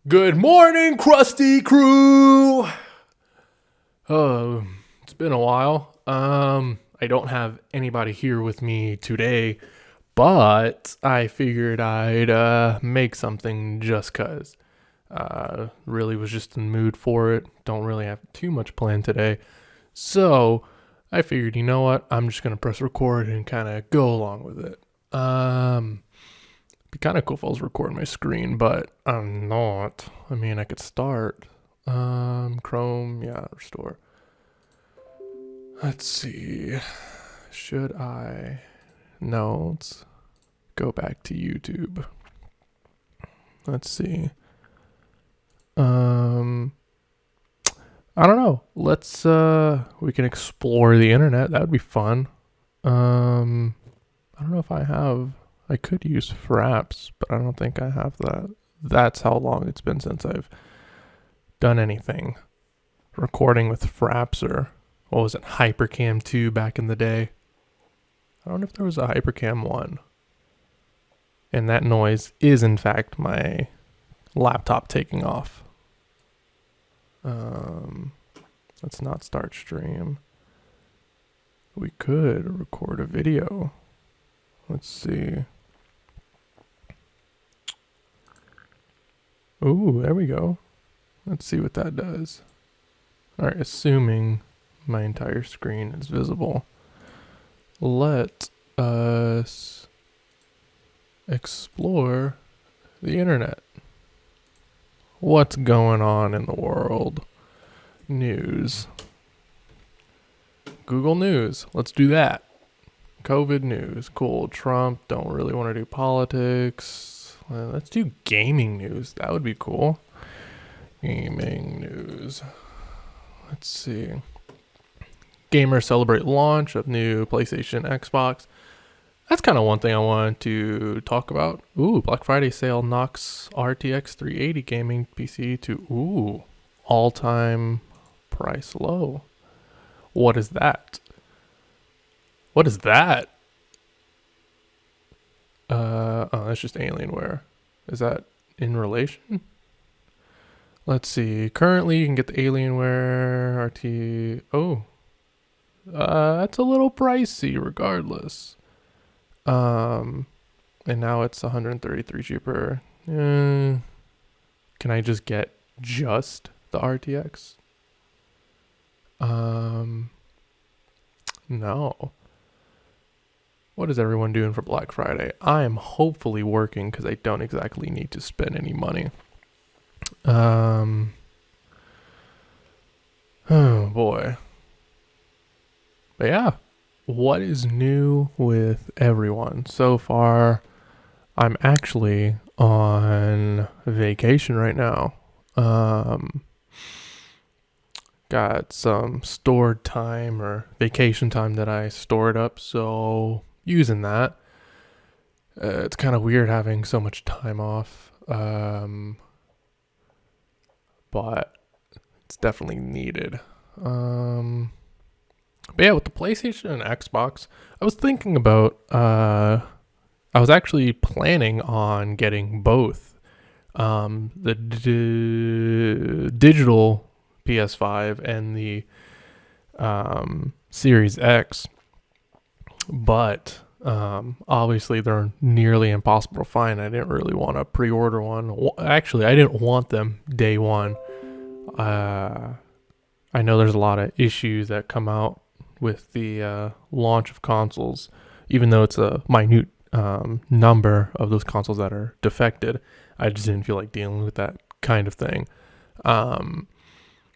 Good morning, Krusty Crew. It's been a while. I don't have anybody here with me today, but I figured I'd make something just cause. Really was just in the mood for it. Don't really have too much planned today, so I figured, you know what? I'm just gonna press record and kind of go along with it. Be kind of cool if I was recording my screen, but I'm not. I mean, I could start. Chrome, yeah, restore. Let's see. Should I? No, let's go back to YouTube. Let's see. I don't know. Let's we can explore the internet. That would be fun. I don't know if I could use Fraps, but I don't think I have that. That's how long it's been since I've done anything recording with Fraps, or what was it, Hypercam 2 back in the day. I don't know if there was a Hypercam 1. And that noise is in fact my laptop taking off. Let's not start stream. We could record a video. Let's see. Ooh, there we go. Let's see what that does. Alright, assuming my entire screen is visible, let us explore the internet. What's going on in the world? News. Google News. Let's do that. COVID news. Cool. Trump. Don't really want to do politics. Let's do gaming news. That would be cool. Gaming news. Let's see. Gamers celebrate launch of new PlayStation, Xbox. That's kind of one thing I wanted to talk about. Ooh, Black Friday sale knocks RTX 380 gaming PC to all-time price low. What is that? What is that? Oh, that's just Alienware. Is that in relation? Let's see. Currently, you can get the Alienware RT. Oh, that's a little pricey, regardless. And now it's 133 cheaper. Can I just get just the RTX? No. What is everyone doing for Black Friday? I am hopefully working because I don't exactly need to spend any money. Oh boy. But yeah, what is new with everyone? So far, I'm actually on vacation right now. Got some stored time or vacation time that I stored up, so using that. It's kind of weird having so much time off, but it's definitely needed. But yeah, with the PlayStation and Xbox, I was thinking about, I was actually planning on getting both. The digital PS5 and the Series X, but obviously they're nearly impossible to find. I didn't really want to pre-order one. Actually, I didn't want them day one. I know there's a lot of issues that come out with the launch of consoles, even though it's a minute number of those consoles that are defected. I just didn't feel like dealing with that kind of thing.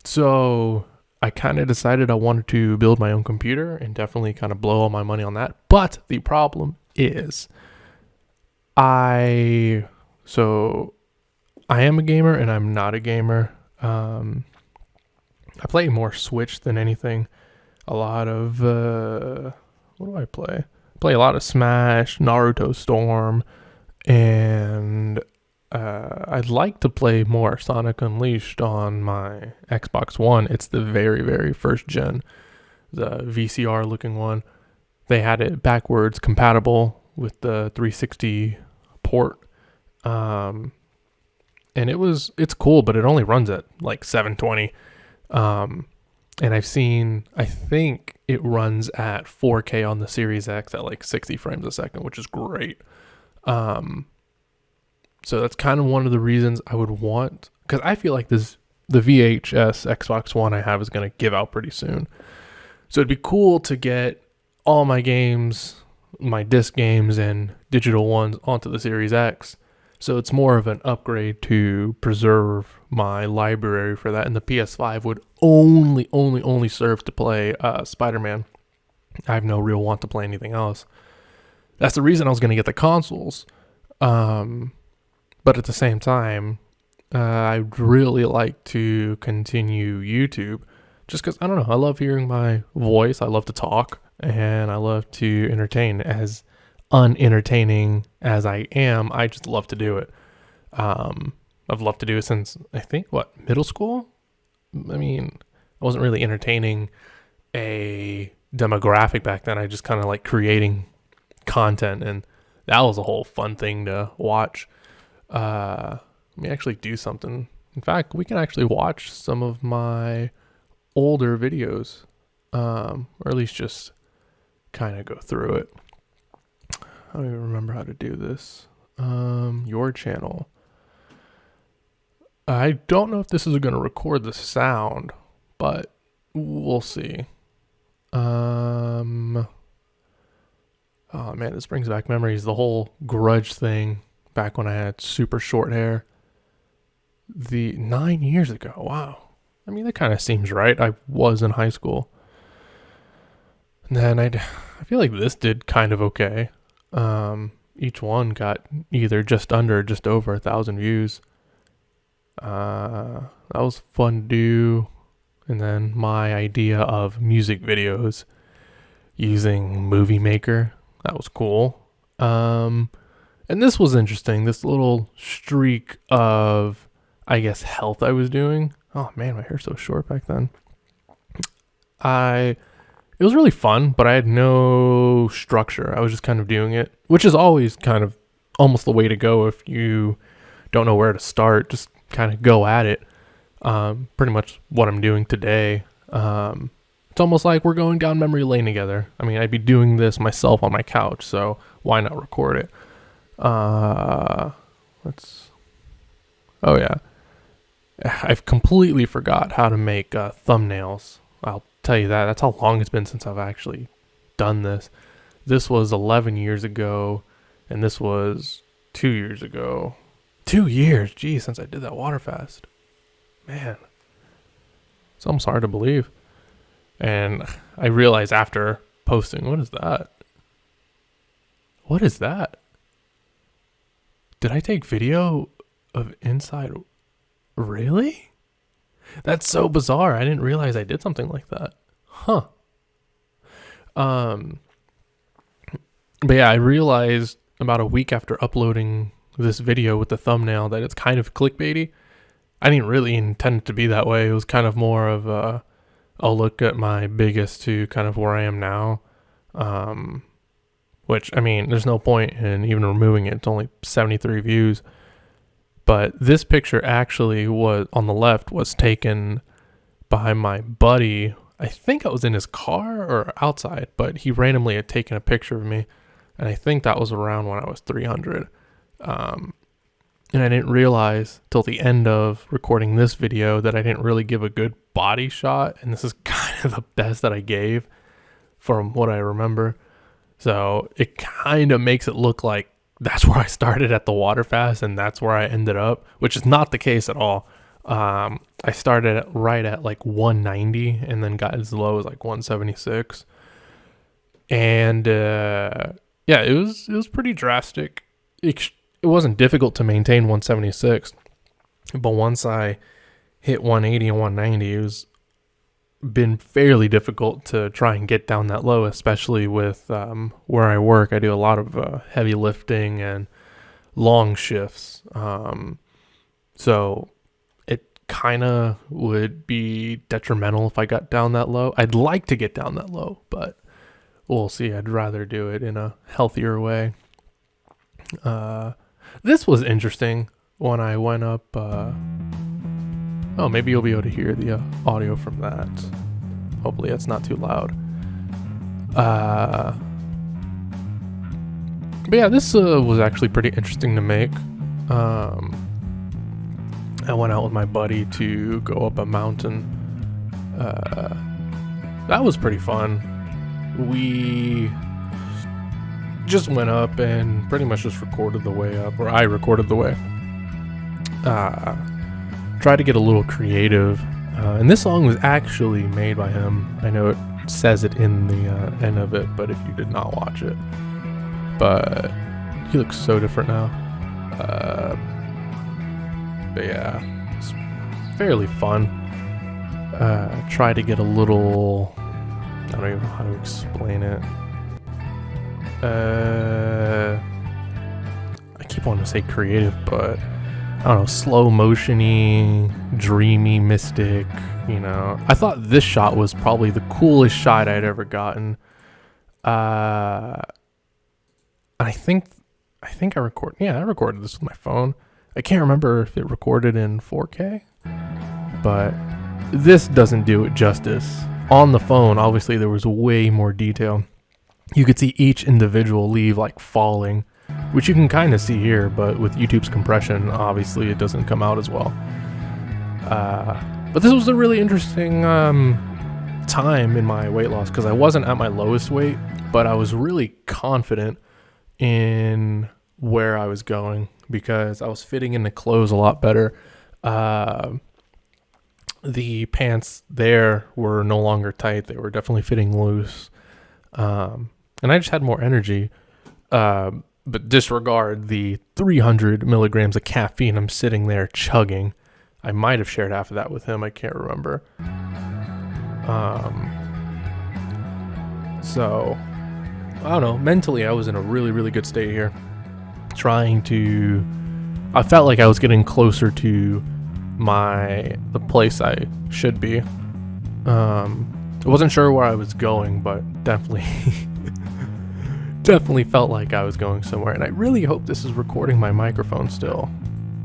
So I kind of decided I wanted to build my own computer and definitely kind of blow all my money on that. But the problem is I am a gamer and I'm not a gamer. I play more Switch than anything. A lot of what do I play? I play a lot of Smash, Naruto Storm, and I'd like to play more Sonic Unleashed on my Xbox One. It's the very, very first gen, the VCR looking one. They had it backwards compatible with the 360 port. and it's cool, but it only runs at like 720. And I think it runs at 4K on the Series X at like 60 frames a second, which is great. So that's kind of one of the reasons I would want, because I feel like the VHS Xbox One I have is going to give out pretty soon. So it'd be cool to get all my games, my disc games and digital ones onto the Series X. So it's more of an upgrade to preserve my library for that. And the PS5 would only serve to play Spider-Man. I have no real want to play anything else. That's the reason I was going to get the consoles. But at the same time, I'd really like to continue YouTube. Just because, I don't know, I love hearing my voice. I love to talk. And I love to entertain. As unentertaining as I am, I just love to do it. I've loved to do it since, I think, middle school? I mean, I wasn't really entertaining a demographic back then. I just kind of like creating content, and that was a whole fun thing to watch. Let me actually do something. In fact, we can actually watch some of my older videos, or at least just kind of go through it. I don't even remember how to do this. Your channel. I don't know if this is going to record the sound, but we'll see. Oh man, this brings back memories. The whole Grudge thing back when I had super short hair. 9 years ago. Wow. I mean, that kind of seems right. I was in high school. And then I feel like this did kind of okay. Each one got either just under or just over 1,000 views. That was fun to do. And then my idea of music videos using Movie Maker, that was cool. And this was interesting. This little streak of, I guess, health I was doing. Oh man, my hair's so short back then. It was really fun, but I had no structure. I was just kind of doing it, which is always kind of almost the way to go if you don't know where to start. Just kind of go at it. Pretty much what I'm doing today. It's almost like we're going down memory lane together. I mean, I'd be doing this myself on my couch, so why not record it? Oh yeah. I've completely forgot how to make thumbnails. I'll tell you that. That's how long it's been since I've actually done this. This was 11 years ago, and this was 2 years ago. 2 years, geez, since I did that water fast. Man, it's almost hard to believe. And I realized after posting, what is that? What is that? Did I take video of inside? Really? That's so bizarre. I didn't realize I did something like that. Huh. But yeah, I realized about a week after uploading this video with the thumbnail that it's kind of clickbaity. I didn't really intend it to be that way. It was kind of more of a look at my biggest to kind of where I am now. Which, I mean, there's no point in even removing it. It's only 73 views. But this picture actually was, on the left, was taken by my buddy. I think I was in his car or outside, but he randomly had taken a picture of me. And I think that was around when I was 300. And I didn't realize till the end of recording this video that I didn't really give a good body shot. And this is kind of the best that I gave from what I remember. So it kind of makes it look like that's where I started at the water fast and that's where I ended up, which is not the case at all. I started right at like 190 and then got as low as like 176. And yeah, it was pretty drastic. It wasn't difficult to maintain 176, but once I hit 180 and 190, it was been fairly difficult to try and get down that low, especially with where I work. I do a lot of heavy lifting and long shifts. So it kind of would be detrimental if I got down that low. I'd like to get down that low, but we'll see. I'd rather do it in a healthier way. This was interesting. when I went up, oh, maybe you'll be able to hear the audio from that. Hopefully that's not too loud. But yeah, this was actually pretty interesting to make. I went out with my buddy to go up a mountain. That was pretty fun. We just went up and pretty much just recorded the way up, or I recorded the way. Tried to get a little creative. And this song was actually made by him. I know it says it in the end of it, but if you did not watch it. But he looks so different now. But yeah, it's fairly fun. Try to get a little, I don't even know how to explain it. I keep wanting to say creative, but I don't know, slow motiony, dreamy, mystic, you know. I thought this shot was probably the coolest shot I'd ever gotten. I think I recorded this with my phone. I can't remember if it recorded in 4K, but this doesn't do it justice. On the phone, obviously there was way more detail. You could see each individual leaf like falling, which you can kind of see here, but with YouTube's compression, obviously it doesn't come out as well. But this was a really interesting time in my weight loss because I wasn't at my lowest weight, but I was really confident in where I was going because I was fitting into clothes a lot better. The pants there were no longer tight. They were definitely fitting loose. And I just had more energy. But disregard the 300 milligrams of caffeine I'm sitting there chugging. I might have shared half of that with him. I can't remember. So, I don't know. Mentally, I was in a really, really good state here. I felt like I was getting closer to the place I should be. I wasn't sure where I was going, but definitely felt like I was going somewhere. And I really hope this is recording my microphone still,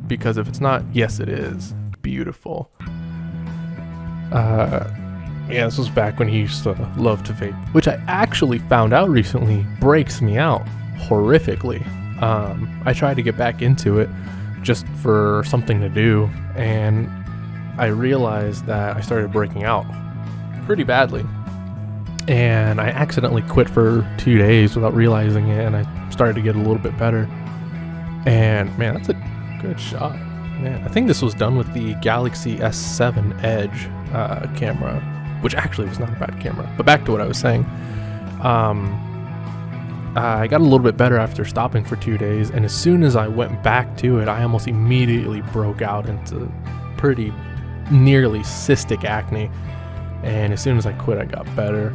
because if it's not, yes it is. Beautiful. Yeah, this was back when he used to love to vape, which I actually found out recently breaks me out horrifically. I tried to get back into it just for something to do, and I realized that I started breaking out pretty badly. And I accidentally quit for 2 days without realizing it, and I started to get a little bit better. And man, that's a good shot. Man, I think this was done with the Galaxy S7 Edge camera, which actually was not a bad camera. But back to what I was saying. I got a little bit better after stopping for 2 days, and as soon as I went back to it, I almost immediately broke out into pretty nearly cystic acne. And as soon as I quit, I got better.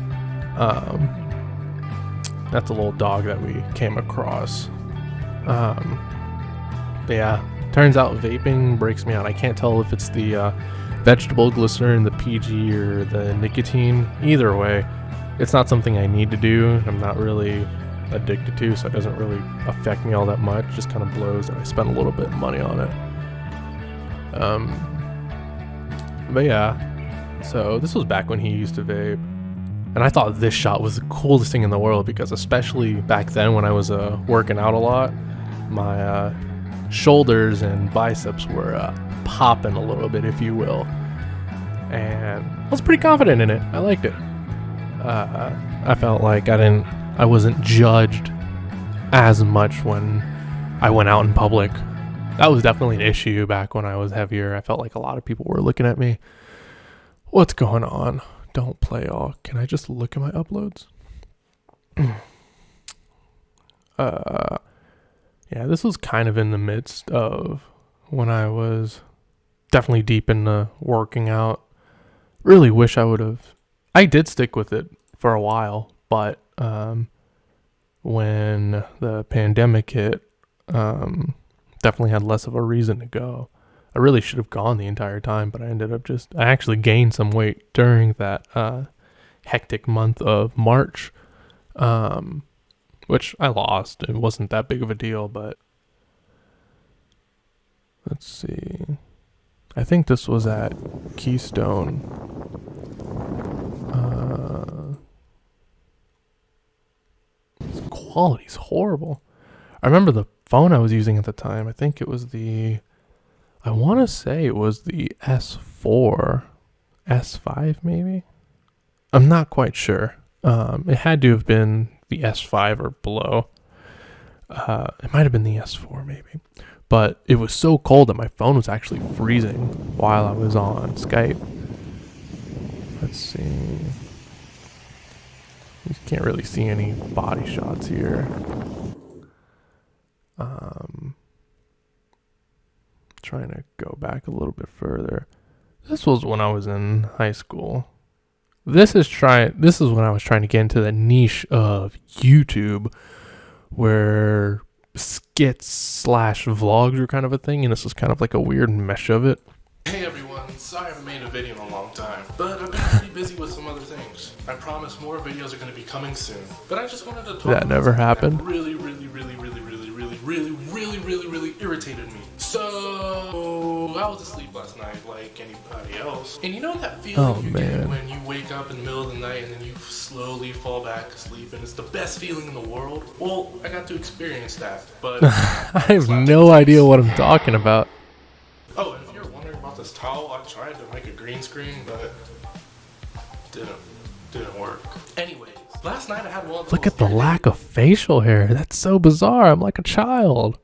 That's a little dog that we came across. But yeah, turns out vaping breaks me out. I can't tell if it's the vegetable glycerin, the PG, or the nicotine. Either way, it's not something I need to do. I'm not really addicted to, so it doesn't really affect me all that much. Just kind of blows that I spent a little bit of money on it. But yeah, so this was back when he used to vape, and I thought this shot was the coolest thing in the world because especially back then when I was working out a lot, my shoulders and biceps were popping a little bit, if you will, and I was pretty confident in it. I liked it. I felt like I wasn't judged as much when I went out in public. That was definitely an issue back when I was heavier. I felt like a lot of people were looking at me. What's going on? Don't play all. Can I just look at my uploads? Yeah, this was kind of in the midst of when I was definitely deep into working out. Really wish I did stick with it for a while, but when the pandemic hit, definitely had less of a reason to go. I really should have gone the entire time, but I actually gained some weight during that hectic month of March, which I lost. It wasn't that big of a deal, but Let's see. I think this was at Keystone. This quality's horrible. I remember the phone I was using at the time. I think it was I want to say it was the S4, S5 maybe. I'm not quite sure. It had to have been the S5 or below. It might have been the S4 maybe. But it was so cold that my phone was actually freezing while I was on Skype. Let's see. You can't really see any body shots here. Trying to go back a little bit further. This was when I was in high school. This is when I was trying to get into the niche of YouTube, where skits / vlogs are kind of a thing, and this is kind of like a weird mesh of it. Hey everyone, sorry I haven't made a video in a long time, but I've been pretty busy with some other things. I promise more videos are going to be coming soon, but I just wanted to talk That never happened. That really irritated me. So I was asleep last night like anybody else, and you know that feeling get when you wake up in the middle of the night and then you slowly fall back asleep, and it's the best feeling in the world? Well, I got to experience that, but I have no idea what I'm talking about. Oh, and if you're wondering about this towel, I tried to make a green screen, but didn't work. Anyways, last night I had one of those. Look at the lack of facial hair. That's so bizarre. I'm like a child.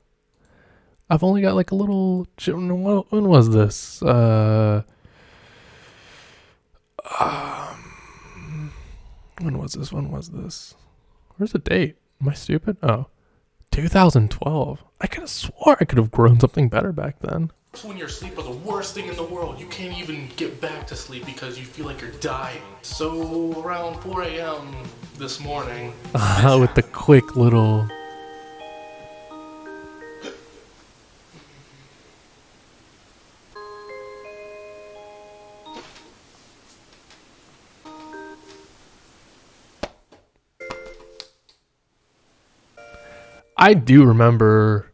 I've only got like a little. When was this? When was this? Where's the date? Am I stupid? Oh, 2012. I could have swore I could have grown something better back then. When you're asleep are the worst thing in the world. You can't even get back to sleep because you feel like you're dying. So around 4 a.m. this morning. With the quick little. I do remember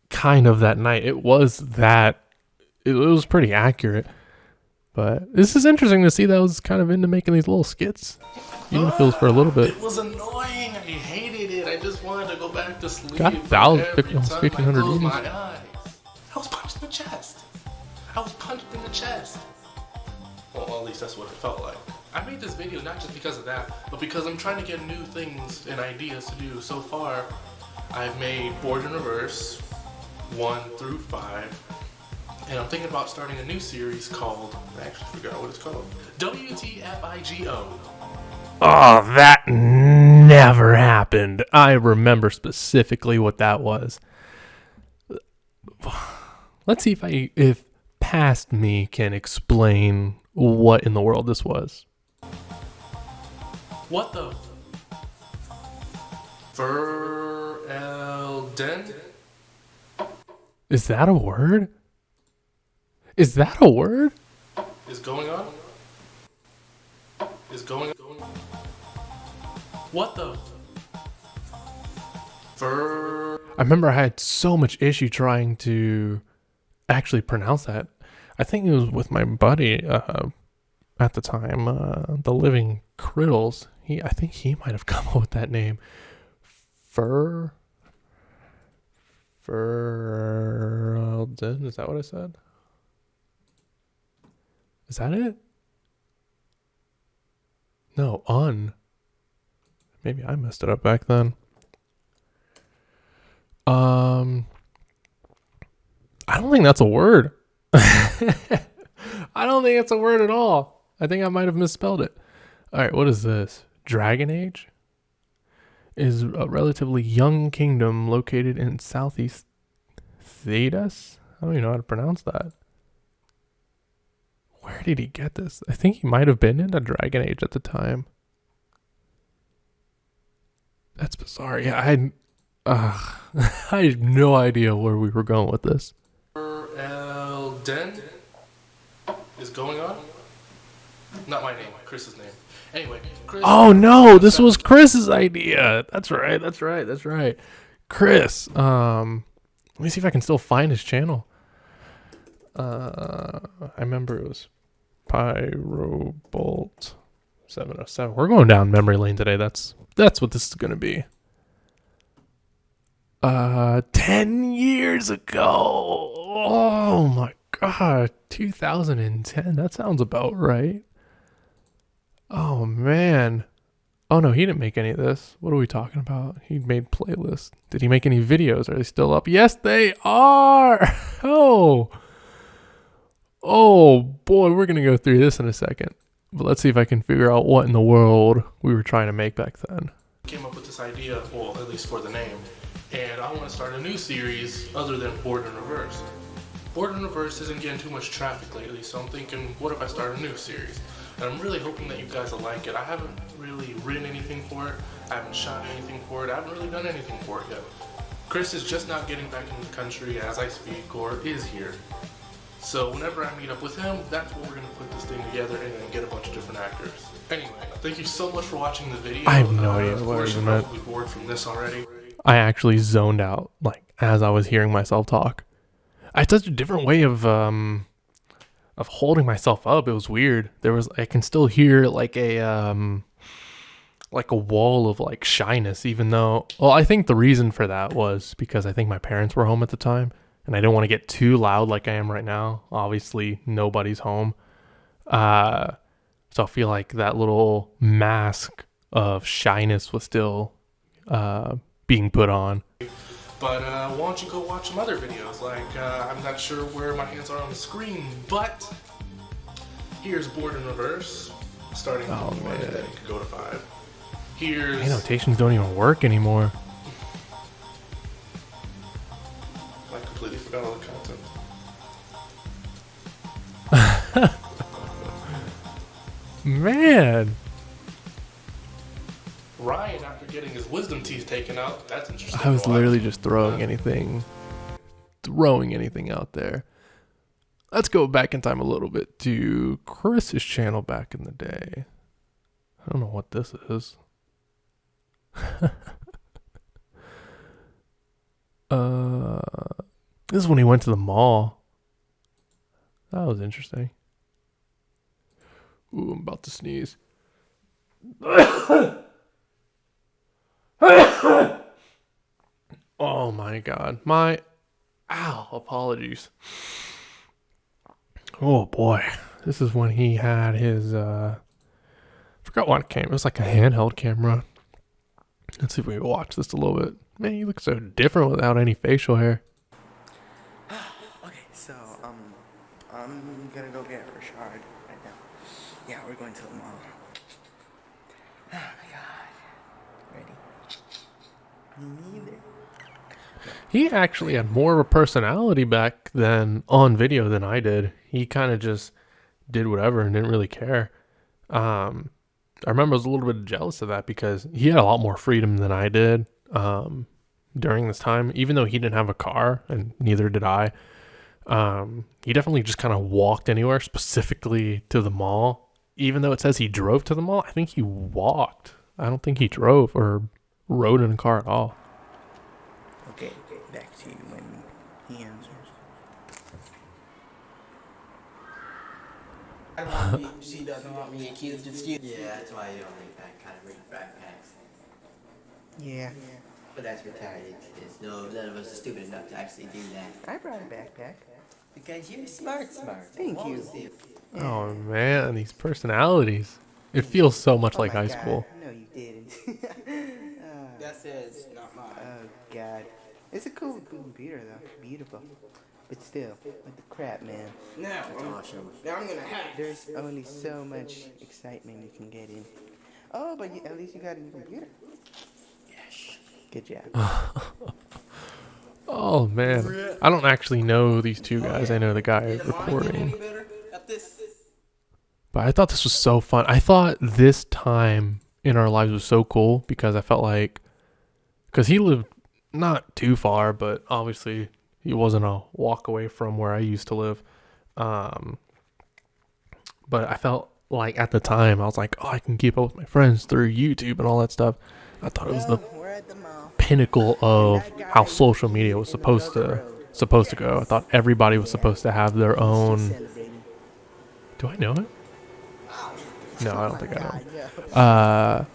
kind of that night. It was pretty accurate. But this is interesting to see that I was kind of into making these little skits. Even if it was for a little bit. It was annoying. I hated it. I just wanted to go back to sleep. Got 1,500 views. I was punched in the chest. Well, at least that's what it felt like. I made this video not just because of that, but because I'm trying to get new things and ideas to do. So far, I've made Forge in Reverse 1 through 5. And I'm thinking about starting a new series called, I actually forgot what it's called, WTFIGO. Oh, that never happened. I remember specifically what that was. Let's see if past me can explain what in the world this was. What the? Verelden? Is that a word? Is that a word? Is going on? What the? I remember I had so much issue trying to actually pronounce that. I think it was with my buddy at the time, the Living Criddles. I think he might have come up with that name. Verelden? Is that what I said? Is that it? No, maybe I messed it up back then. I don't think that's a word. I don't think it's a word at all. I think I might have misspelled it. All right, what is this? Dragon Age is a relatively young kingdom located in Southeast Thedas. I don't even know how to pronounce that. Where did he get this? I think he might have been in a Dragon Age at the time. That's bizarre. Yeah, I had no idea where we were going with this. Verelden is going on? Not my name, Chris's name. Anyway, Chris. Oh no, this was Chris's idea. That's right. Chris. Let me see if I can still find his channel. I remember it was Pyrobolt 707. We're going down memory lane today. That's what this is gonna be. 10 years ago. Oh my god, 2010. That sounds about right. Oh man. Oh no, he didn't make any of this. What are we talking about? He made playlists. Did he make any videos? Are they still up? Yes, they are. Oh boy, we're gonna go through this in a second. But let's see if I can figure out what in the world we were trying to make back then. Came up with this idea, well, at least for the name, and I want to start a new series other than Board in Reverse. Board in Reverse isn't getting too much traffic lately, so I'm thinking, what if I start a new series? And I'm really hoping that you guys will like it. I haven't really written anything for it, I haven't shot anything for it, I haven't really done anything for it yet. Chris is just not getting back in the country as I speak, or is here. So whenever I meet up with him, that's when we're going to put this thing together and then get a bunch of different actors. Anyway, thank you so much for watching the video. I have no idea of what course, is you're in it. probably bored from this already. I actually zoned out, like, as I was hearing myself talk. I had such a different way of holding myself up. It was weird. I can still hear like a wall of like shyness, even though, well, I think the reason for that was because I think my parents were home at the time and I didn't want to get too loud like I am right now. Obviously nobody's home. So I feel like that little mask of shyness was still, being put on. But why don't you go watch some other videos? Like, I'm not sure where my hands are on the screen, but here's Board in Reverse, starting from 1 and then it could go to 5. Here's... Annotations don't even work anymore. I completely forgot all the content. Man. Ryan, after getting his wisdom teeth taken out, that's interesting. I was to watch. literally just throwing anything out there. Let's go back in time a little bit to Chris's channel back in the day. I don't know what this is. This is when he went to the mall. That was interesting. Ooh, I'm about to sneeze. Oh my god. Apologies. Oh boy. This is when he had his forgot what it came. It was like a handheld camera. Let's see if we can watch this a little bit. Man, you look so different without any facial hair. Okay, so I'm gonna go get Richard right now. Yeah, we're going to the mall. Oh my god. Ready? Me neither. He actually had more of a personality back then on video than I did. He kind of just did whatever and didn't really care. I remember I was a little bit jealous of that because he had a lot more freedom than I did during this time. Even though he didn't have a car and neither did I, he definitely just kind of walked anywhere, specifically to the mall. Even though it says he drove to the mall, I think he walked. I don't think he drove or rode in a car at all. Okay, back to you when he answers. She doesn't want me accused of stealing. Yeah, that's why you don't make that kind of big backpacks. Yeah. But that's retarded. It's none of us are stupid enough to actually do that. I brought a backpack. Because you're smart. Thank you. Oh man, these personalities. It feels so much like high school. No, you didn't. That says not mine. Oh god. It's a cool computer though. Beautiful. But still, like the crap, man. Now I'm gonna hack. There's only so much excitement you can get in. Oh, but at least you got a new computer. Yes. Good job. Oh man, I don't actually know these two guys. I know the guy Did mine get any recording. better at this? But I thought this was so fun. I thought this time in our lives was so cool because I felt like, because he lived not too far, but obviously he wasn't a walk away from where I used to live. But I felt like at the time I was like, oh, I can keep up with my friends through YouTube and all that stuff. I thought it was the We're at the mall. pinnacle of how social media was supposed to supposed to go. I thought everybody was supposed to have their own. Do I know it? No, I don't think I know.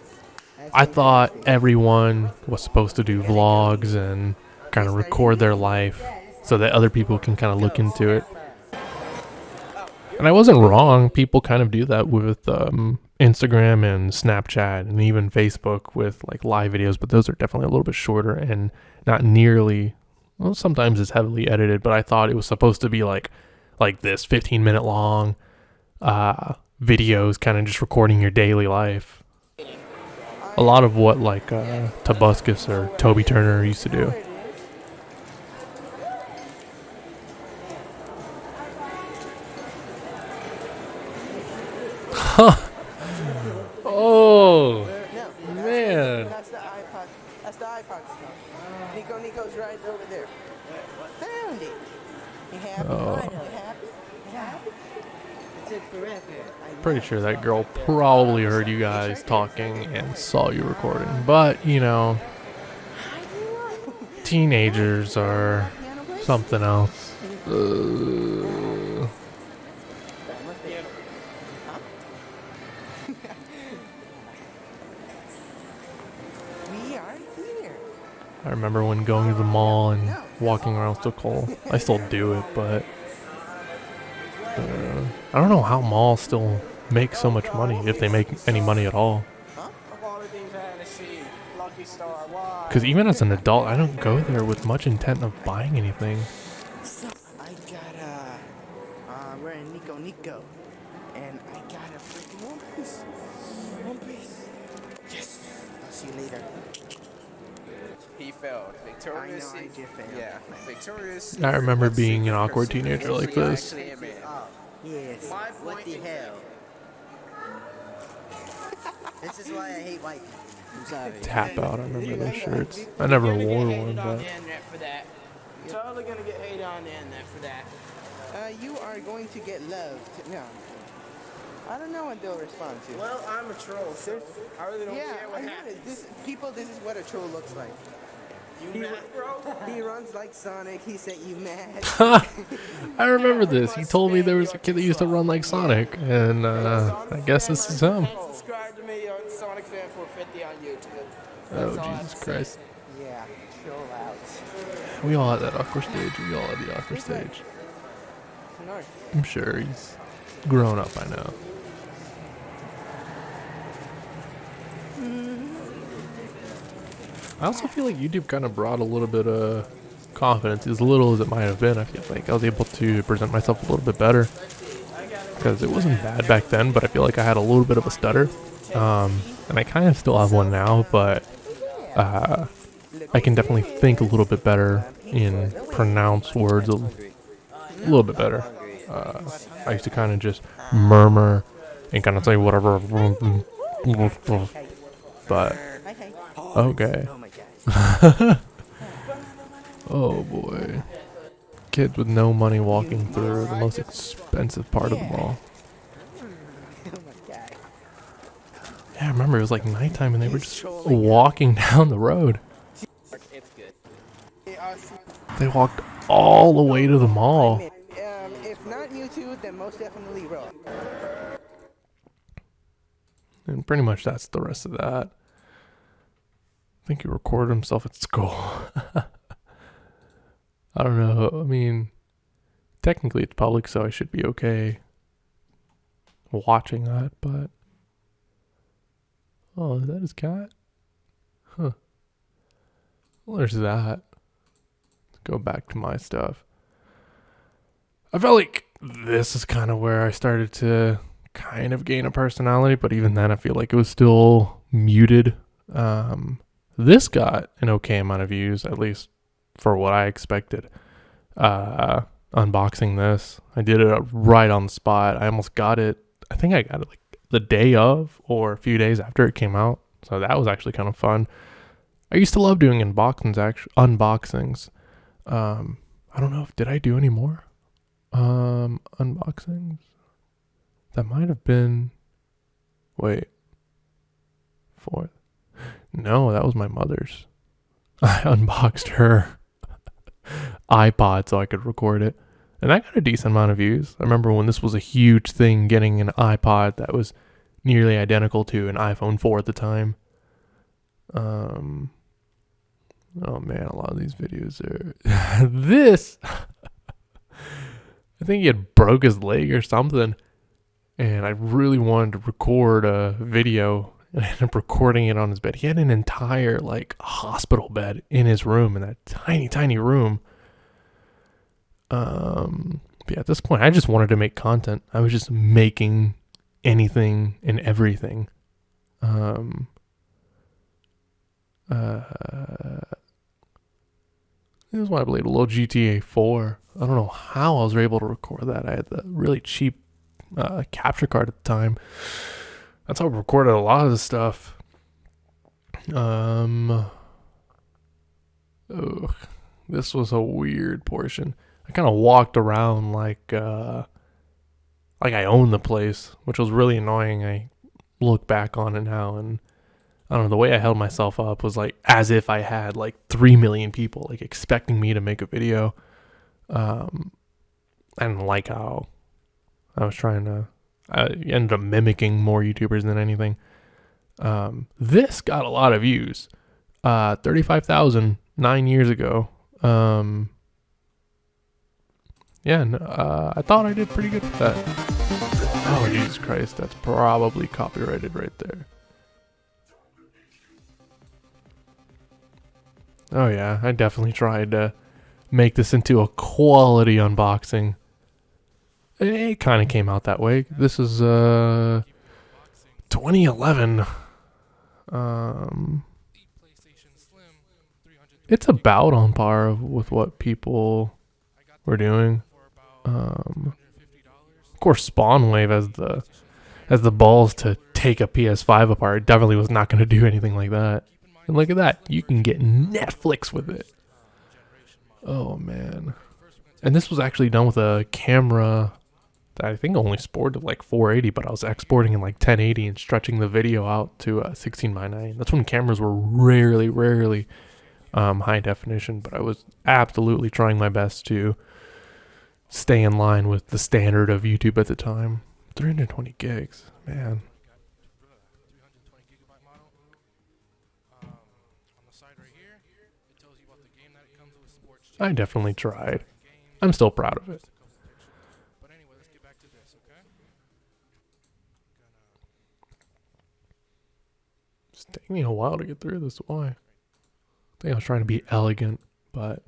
I thought everyone was supposed to do vlogs and kind of record their life so that other people can kind of look into it. And I wasn't wrong. People kind of do that with Instagram and Snapchat and even Facebook with like live videos, but those are definitely a little bit shorter and not nearly, well, sometimes it's heavily edited, but I thought it was supposed to be like this 15-minute long videos kind of just recording your daily life. A lot of what like Tobuscus or Toby Turner used to do. Oh, man. That's the iPod. That's the iPod stuff. Nico's right over there. Found it. You happy? Oh. You happy? You happy? It took forever. Pretty sure that girl probably heard you guys talking and saw you recording. But, you know, teenagers are something else. We are here. I remember when going to the mall and walking around Stockholm. I still do it, but I don't know how malls still make so much money, if they make any money at all. Because even as an adult, I don't go there with much intent of buying anything. So I got we're in Nico, and I got a freaking One Piece. One Piece. Yes. I'll see you later. He failed. Victorious. I know I did fail. Yeah, victorious. I remember being an awkward teenager like this. Yes. What the hell? This is why I hate white people. I'm sorry. Tap out, I remember those shirts. I never wore one, but For that. Totally gonna get hate on the internet for that. You are going to get loved. No. I don't know what they'll respond to. Well, I'm a troll, so I really don't Yeah, care what I get happens. it. This is what a troll looks like. You mad, bro? He runs like Sonic. He said you mad. I remember this. He told me there was a kid that used to run like Sonic, and I guess this is him. Subscribe to me on Sonic Fan 450 on YouTube. Oh, That's all I have Jesus to say. Christ. Yeah, chill out. We all had that awkward stage. We all had the awkward stage. No. I'm sure he's grown up by now. I also feel like YouTube kind of brought a little bit of confidence, as little as it might have been. I feel like I was able to present myself a little bit better because it wasn't bad back then, but I feel like I had a little bit of a stutter. And I kind of still have one now, but I can definitely think a little bit better and pronounce words a little bit better. I used to kind of just murmur and kind of say whatever. But, okay. Oh my god. Oh boy. Kids with no money walking through the most expensive part of the mall. Oh my god. Yeah, I remember it was like nighttime and they were just walking down the road. It's good. They walked all the way to the mall. If not YouTube, then most definitely Raw. And pretty much that's the rest of that. I think he recorded himself at school. I don't know. I mean, technically it's public, so I should be okay watching that, but... Oh, is that his cat? Huh. Well, there's that. Let's go back to my stuff. I felt like this is kind of where I started to kind of gain a personality, but even then I feel like it was still muted. This got an okay amount of views, at least for what I expected. Unboxing this, I did it right on the spot. I almost got it. I think I got it like the day of or a few days after it came out. So that was actually kind of fun. I used to love doing unboxings. I don't know did I do any more unboxings? That might have been, wait, fourth. No, that was my mother's. I unboxed her iPod so I could record it. And I got a decent amount of views. I remember when this was a huge thing, getting an iPod that was nearly identical to an iPhone 4 at the time. Oh man, a lot of these videos are this. I think he had broke his leg or something, and I really wanted to record a video, and I ended up recording it on his bed. He had an entire like hospital bed in his room, in that tiny room. But yeah, at this point, I just wanted to make content. I was just making anything and everything. This is why I played a little GTA 4. I don't know how I was able to record that. I had the really cheap capture card at the time. That's how I recorded a lot of the stuff. This was a weird portion. I kind of walked around like I owned the place, which was really annoying. I look back on it now, and I don't know, the way I held myself up was like as if I had like 3 million people like expecting me to make a video. I didn't like how I was trying to. I ended up mimicking more YouTubers than anything. This got a lot of views. 35,000 9 years ago. I thought I did pretty good with that. Oh, Jesus Christ. That's probably copyrighted right there. Oh, yeah. I definitely tried to make this into a quality unboxing. It kind of came out that way. This is 2011. It's about on par with what people were doing. Of course, Spawnwave has the balls to take a PS5 apart. It definitely was not going to do anything like that. And look at that. You can get Netflix with it. Oh, man. And this was actually done with a camera that I think only sported like 480, but I was exporting in like 1080 and stretching the video out to 16:9. That's when cameras were rarely high definition, but I was absolutely trying my best to stay in line with the standard of YouTube at the time. 320 gigs, man. I definitely tried. I'm still proud of it. But anyway, let's get back to this, okay? It's taking me a while to get through this. Why? I think I was trying to be elegant, but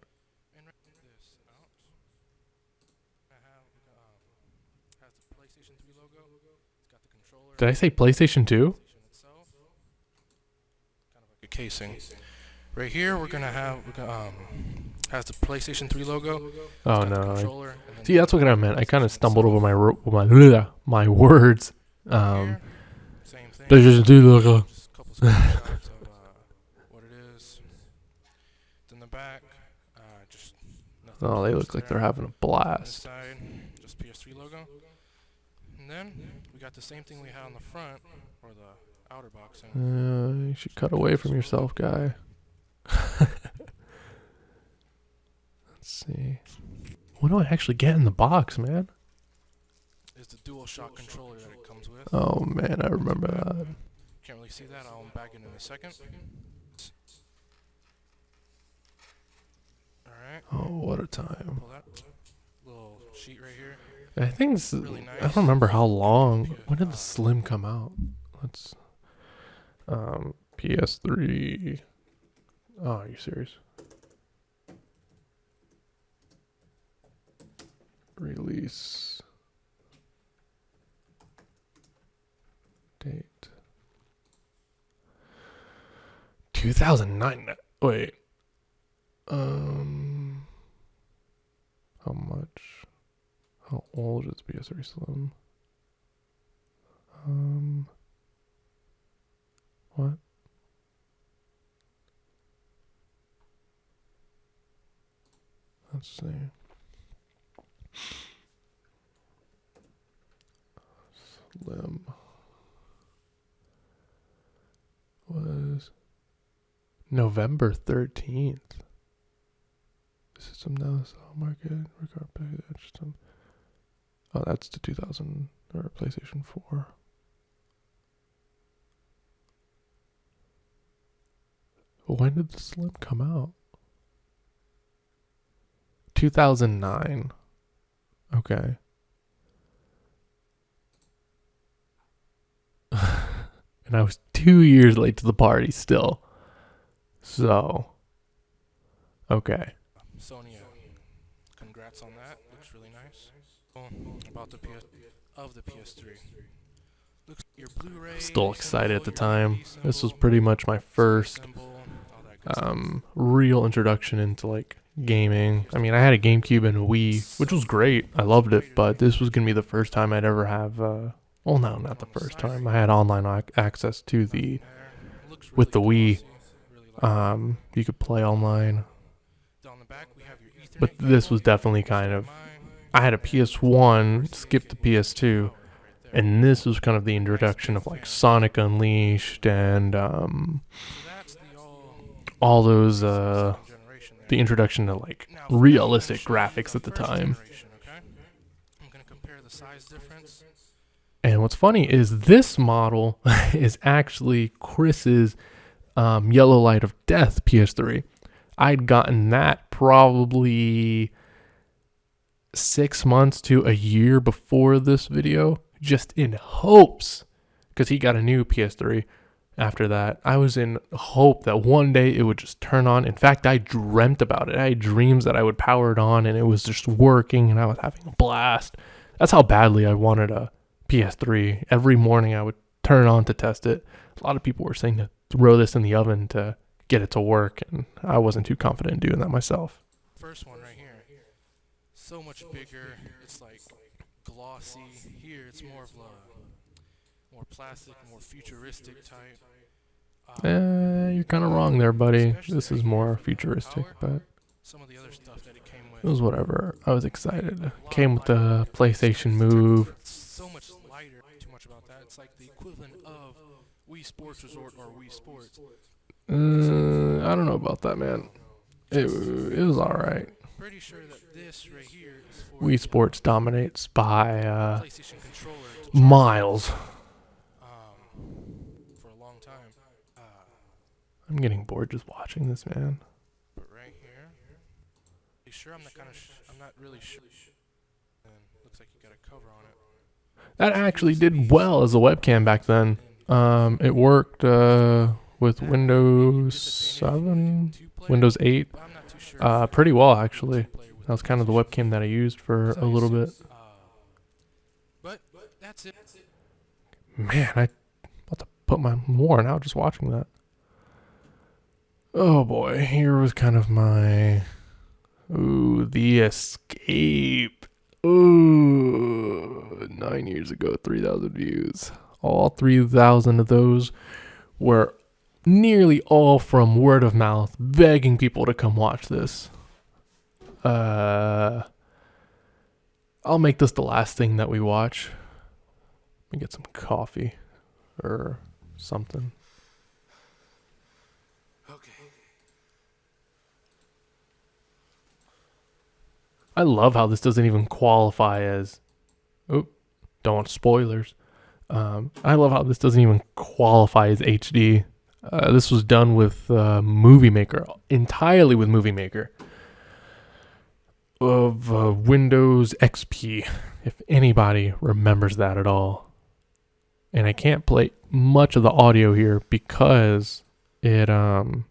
did I say PlayStation 2? A casing. Right here, we're gonna have has the PlayStation 3 logo. Oh no! See, that's what I meant. I kind of stumbled over my words. Same thing. PlayStation 2 logo. Just a couple screenshots of what it is. Then the back, just nothing. Oh, they look like they're having a blast. Inside, just PS3 logo. And then we got the same thing we had on the front, or the outer boxing. You should cut away from yourself, guy. Let's see. What do I actually get in the box, man? Is the DualShock controller that it comes with. Oh man, I remember that. Can't really see that. I'll unpack it in a second. Alright. Oh, what a time. Pull that little sheet right here. I think this is, Really nice. I don't remember how long. When did the Slim come out? Let's PS3. Oh, are you serious? Release date 2009. Wait. How much? How old is PS3 Slim? What? Let's see. Slim was November 13th. system now. So market record system. Oh, that's the 2000 or PlayStation 4. When did the Slim come out? 2009. Okay. And I was 2 years late to the party still. So, okay. Sonya, congrats on that. Looks really nice. About the PS3. Looks your Blu-ray. Still excited at the time. This was pretty much my first real introduction into like gaming. I mean, I had a GameCube and a Wii, which was great. I loved it, but this was gonna be the first time I'd ever have. Well, no, not the first time. I had online access to the with the Wii. You could play online, but this was definitely kind of. I had a PS1, skipped the PS2, and this was kind of the introduction of like Sonic Unleashed and all those the introduction to like realistic graphics at the time. And what's funny is this model is actually Chris's Yellow Light of Death PS3. I'd gotten that probably 6 months to a year before this video, just in hopes, because he got a new PS3 after that. I was in hope that one day it would just turn on. In fact, I dreamt about it. I had dreams that I would power it on and it was just working and I was having a blast. That's how badly I wanted a PS3. Every morning I would turn it on to test it. A lot of people were saying to throw this in the oven to get it to work, and I wasn't too confident in doing that myself. First one right here. So much bigger. It's like glossy. Here it's more of a more plastic, more futuristic type. You're kind of wrong there, buddy. This is more futuristic, but some of the other stuff that it came with. It was whatever. I was excited. Came with the PlayStation Move. So much lighter. Too much about that. It's like the equivalent of Wii Sports Resort or Wii Sports. I don't know about that, man. It was all right. Pretty sure that this right here is for Wii Sports dominates by PlayStation controller miles. For a long time. I'm getting bored just watching this, man. But right here, you sure? I'm not really sure. And looks like you got a cover on it. That actually did well as a webcam back then. It worked with Windows 7, Windows 8, pretty well actually. That was kind of the webcam that I used for a little bit. But that's it. Man, I about to put my worn out just watching that. Oh boy, here was kind of my The Escape. 9 years ago, 3,000 views. All 3,000 of those were nearly all from word of mouth, begging people to come watch this. I'll make this the last thing that we watch. Let me get some coffee or something. Okay. I love how this doesn't even qualify as... Oh, don't want spoilers. I love how this doesn't even qualify as HD. This was done with Movie Maker, entirely with Movie Maker. Of Windows XP, if anybody remembers that at all. And I can't play much of the audio here because it all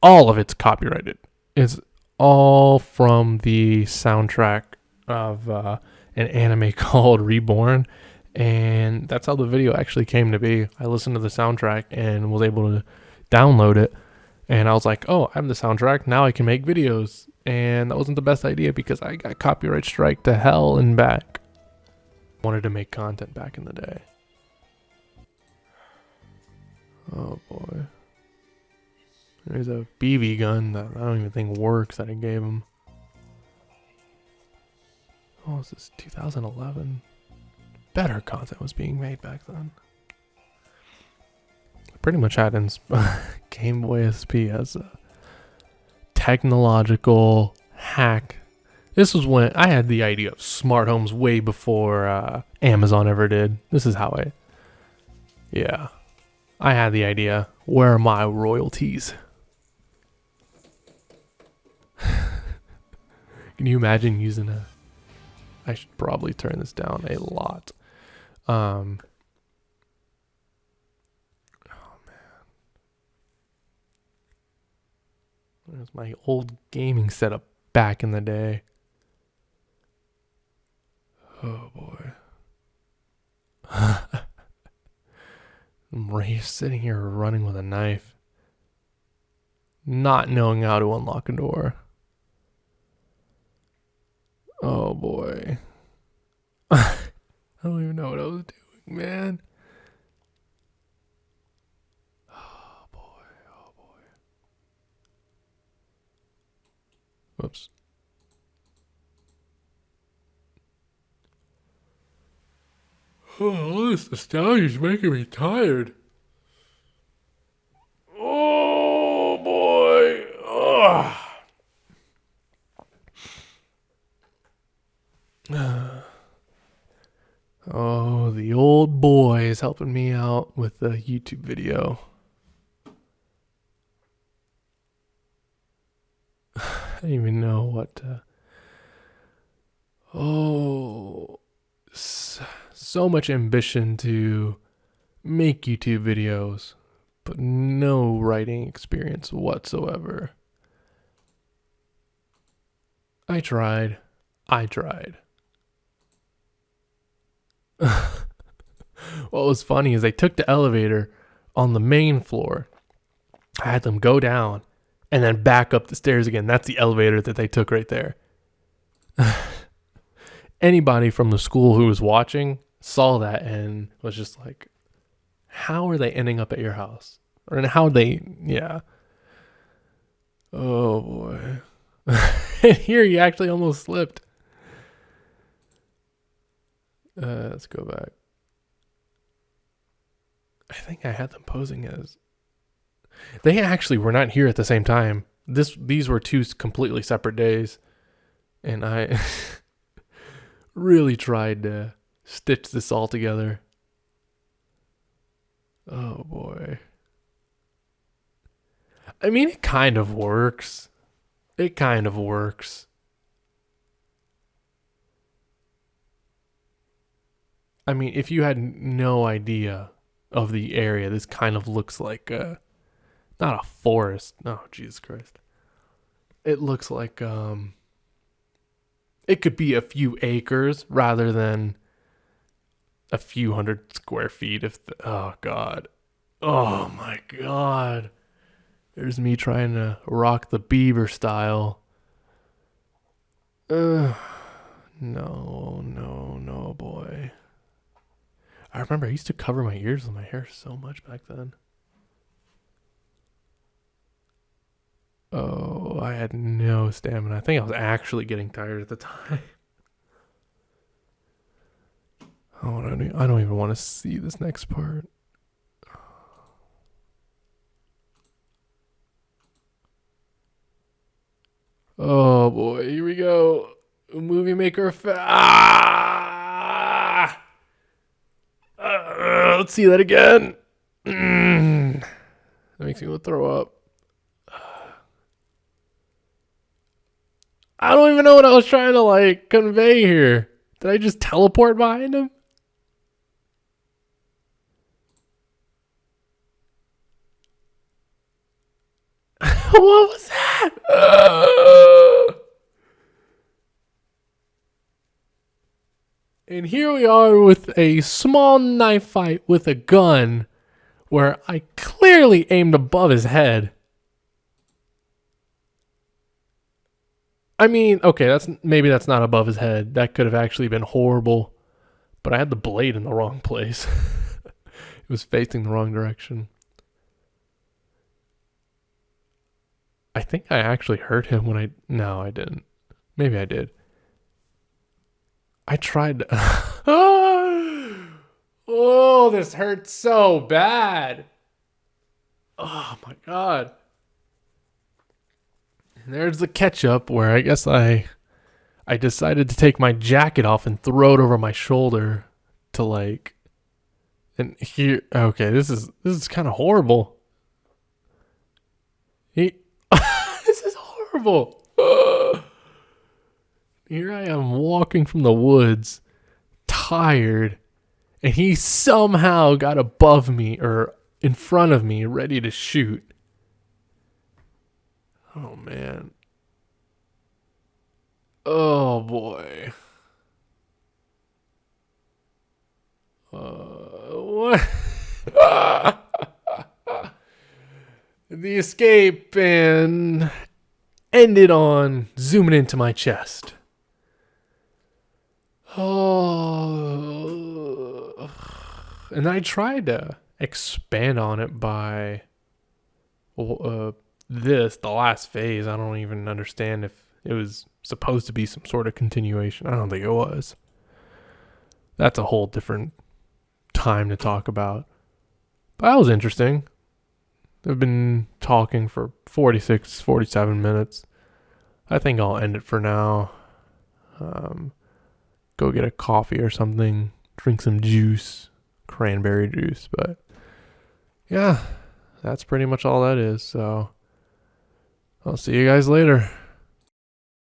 of it's copyrighted. It's all from the soundtrack of an anime called Reborn, and that's how the video actually came to be. I listened to the soundtrack and was able to download it, and I was like, oh, I have the soundtrack, now I can make videos. And that wasn't the best idea because I got copyright strike to hell and back. Wanted to make content back in the day. Oh boy. There's a BB gun that I don't even think works that I gave him. Oh, is this 2011? Better content was being made back then. I pretty much had Game Boy SP as a technological hack. This was when I had the idea of smart homes way before Amazon ever did. This is how I had the idea. Where are my royalties? Can you imagine using I should probably turn this down a lot. Oh man. There's my old gaming setup back in the day. Oh boy. I'm sitting here running with a knife, not knowing how to unlock a door. Oh boy. I don't even know what I was doing, man. Oh boy. Whoops. Oh, this nostalgia is making me tired. Oh boy. Ugh. Oh, the old boy is helping me out with the YouTube video. I don't even know what to... Oh, so much ambition to make YouTube videos, but no writing experience whatsoever. I tried. What was funny is I took the elevator on the main floor. I had them go down and then back up the stairs again. That's the elevator that they took right there. Anybody from the school who was watching saw that and was just like, how are they ending up at your house? Or how they, yeah. Oh boy. And here you actually almost slipped. Let's go back. I think I had them posing as... They actually were not here at the same time. These were two completely separate days. And I really tried to stitch this all together. Oh boy. I mean, it kind of works. I mean, if you had no idea of the area, this kind of looks like not a forest. Oh, Jesus Christ. It looks like it could be a few acres rather than a few hundred square feet. Oh God. Oh my God. There's me trying to rock the Bieber style. No, boy. I remember I used to cover my ears with my hair so much back then. Oh, I had no stamina. I think I was actually getting tired at the time. Oh, I don't even want to see this next part. Oh boy, here we go. Movie Maker. Let's see that again. That makes me want to throw up. I don't even know what I was trying to convey here. Did I just teleport behind him? What was that? And here we are with a small knife fight with a gun where I clearly aimed above his head. I mean, okay, maybe that's not above his head. That could have actually been horrible. But I had the blade in the wrong place. It was facing the wrong direction. I think I actually hurt him when no, I didn't. Maybe I did. I tried to... Oh, this hurts so bad. Oh my God. there's the catch-up where I guess I decided to take my jacket off and throw it over my shoulder to like, and here, okay, this is kind of horrible. This is horrible. Here I am walking from the woods, tired, and he somehow got above me or in front of me, ready to shoot. Oh, man. Oh, boy. What? The escape and ended on zooming into my chest. Oh, and I tried to expand on it by the last phase. I don't even understand if it was supposed to be some sort of continuation. I don't think it was. That's a whole different time to talk about. But that was interesting. I've been talking for 46, 47 minutes. I think I'll end it for now. Go get a coffee or something, drink some juice, cranberry juice. But yeah, that's pretty much all that is. So I'll see you guys later.